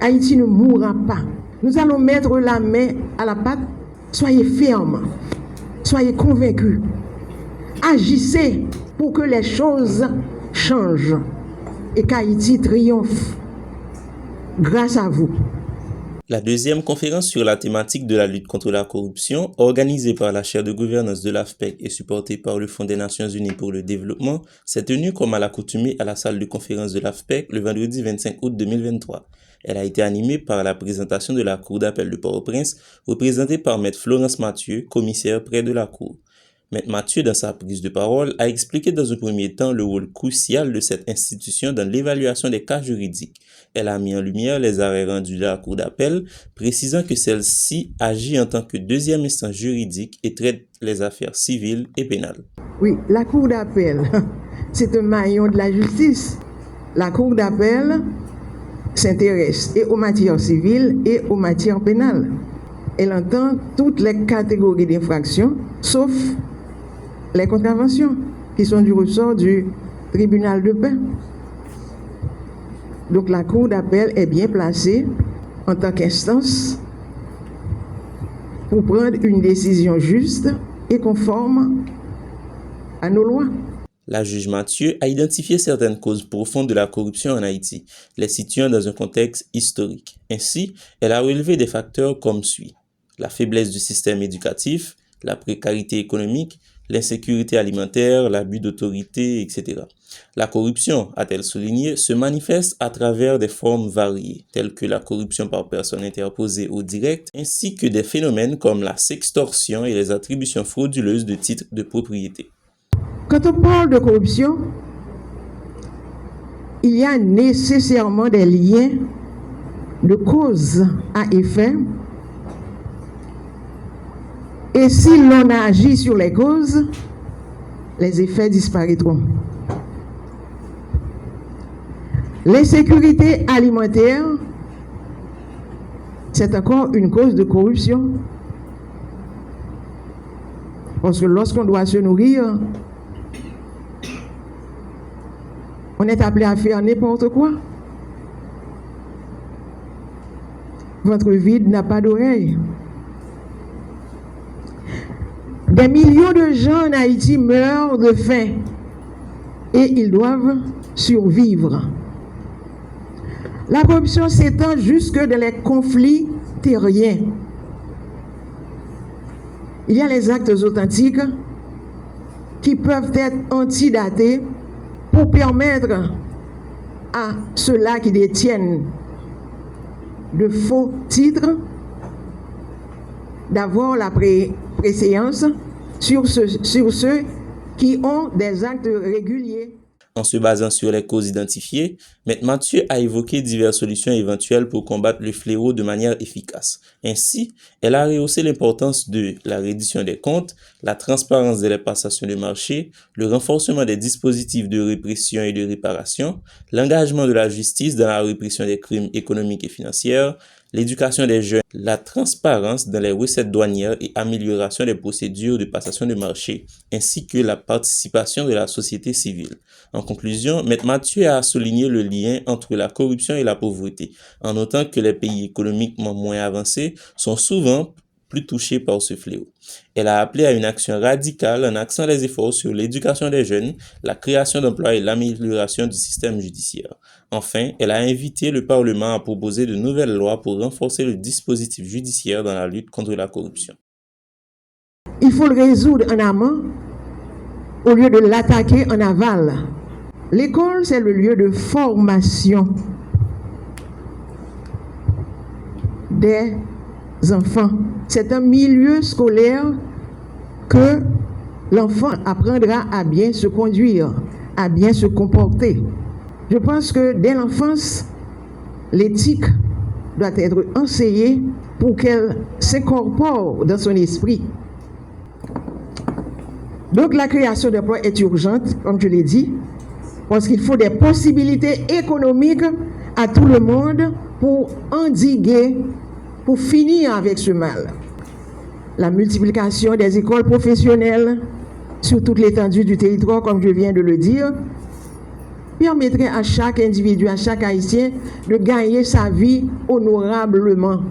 Haïti ne mourra pas. Nous allons mettre la main à la pâte. Soyez fermes, soyez convaincus. Agissez pour que les choses changent et qu'Haïti triomphe grâce à vous. La deuxième conférence sur la thématique de la lutte contre la corruption, organisée par la chaire de gouvernance de l'AFPEC et supportée par le Fonds des Nations Unies pour le développement, s'est tenue comme à l'accoutumée à la salle de conférence de l'AFPEC le vendredi 25 août 2023. Elle a été animée par la présentation de la Cour d'appel de Port-au-Prince, représentée par Maître Florence Mathieu, commissaire près de la Cour. Maître Mathieu, dans sa prise de parole, a expliqué dans un premier temps le rôle crucial de cette institution dans l'évaluation des cas juridiques. Elle a mis en lumière les arrêts rendus de la Cour d'appel, précisant que celle-ci agit en tant que deuxième instance juridique et traite les affaires civiles et pénales. Oui, la Cour d'appel, c'est un maillon de la justice. La Cour d'appel s'intéresse et aux matières civiles et aux matières pénales. Elle entend toutes les catégories d'infractions, sauf les contraventions, qui sont du ressort du tribunal de paix. Donc la Cour d'appel est bien placée en tant qu'instance pour prendre une décision juste et conforme à nos lois. La juge Mathieu a identifié certaines causes profondes de la corruption en Haïti, les situant dans un contexte historique. Ainsi, elle a relevé des facteurs comme suit: la faiblesse du système éducatif, la précarité économique, l'insécurité alimentaire, l'abus d'autorité, etc. La corruption, a-t-elle souligné, se manifeste à travers des formes variées, telles que la corruption par personne interposée ou directe, ainsi que des phénomènes comme la sextorsion et les attributions frauduleuses de titres de propriété. Quand on parle de corruption, il y a nécessairement des liens de cause à effet. Et si l'on agit sur les causes, les effets disparaîtront. L'insécurité alimentaire, c'est encore une cause de corruption. Parce que lorsqu'on doit se nourrir, on est appelé à faire n'importe quoi. Ventre vide n'a pas d'oreille. Des millions de gens en Haïti meurent de faim et ils doivent survivre. La corruption s'étend jusque dans les conflits terriens. Il y a les actes authentiques qui peuvent être antidatés pour permettre à ceux-là qui détiennent de faux titres d'avoir la préséance sur ceux qui ont des actes réguliers. En se basant sur les causes identifiées, Maître Mathieu a évoqué diverses solutions éventuelles pour combattre le fléau de manière efficace. Ainsi, elle a rehaussé l'importance de la reddition des comptes, la transparence des passations de marché, le renforcement des dispositifs de répression et de réparation, l'engagement de la justice dans la répression des crimes économiques et financiers, l'éducation des jeunes, la transparence dans les recettes douanières et amélioration des procédures de passation de marché, ainsi que la participation de la société civile. En conclusion, Maître Mathieu a souligné le lien entre la corruption et la pauvreté, en notant que les pays économiquement moins avancés sont souvent plus touchés par ce fléau. Elle a appelé à une action radicale en axant les efforts sur l'éducation des jeunes, la création d'emplois et l'amélioration du système judiciaire. Enfin, elle a invité le Parlement à proposer de nouvelles lois pour renforcer le dispositif judiciaire dans la lutte contre la corruption. Il faut le résoudre en amont au lieu de l'attaquer en aval. L'école, c'est le lieu de formation des enfants. C'est un milieu scolaire que l'enfant apprendra à bien se conduire, à bien se comporter. Je pense que dès l'enfance, l'éthique doit être enseignée pour qu'elle s'incorpore dans son esprit. Donc la création d'emplois est urgente, comme je l'ai dit, parce qu'il faut des possibilités économiques à tout le monde pour endiguer, pour finir avec ce mal. La multiplication des écoles professionnelles sur toute l'étendue du territoire, comme je viens de le dire, permettrait à chaque individu, à chaque Haïtien de gagner sa vie honorablement.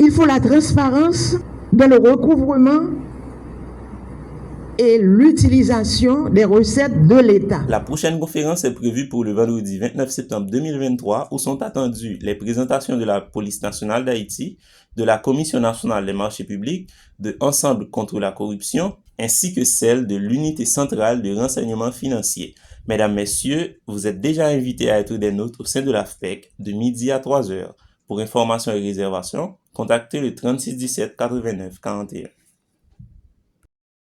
Il faut la transparence dans le recouvrement et l'utilisation des recettes de l'État. La prochaine conférence est prévue pour le vendredi 29 septembre 2023 où sont attendues les présentations de la Police nationale d'Haïti, de la Commission nationale des marchés publics, de Ensemble contre la corruption, ainsi que celle de l'Unité centrale de renseignement financier. Mesdames, Messieurs, vous êtes déjà invités à être des nôtres au sein de l'AFPEC de midi à 3h. Pour informations et réservations, contactez le 36 17 89 41.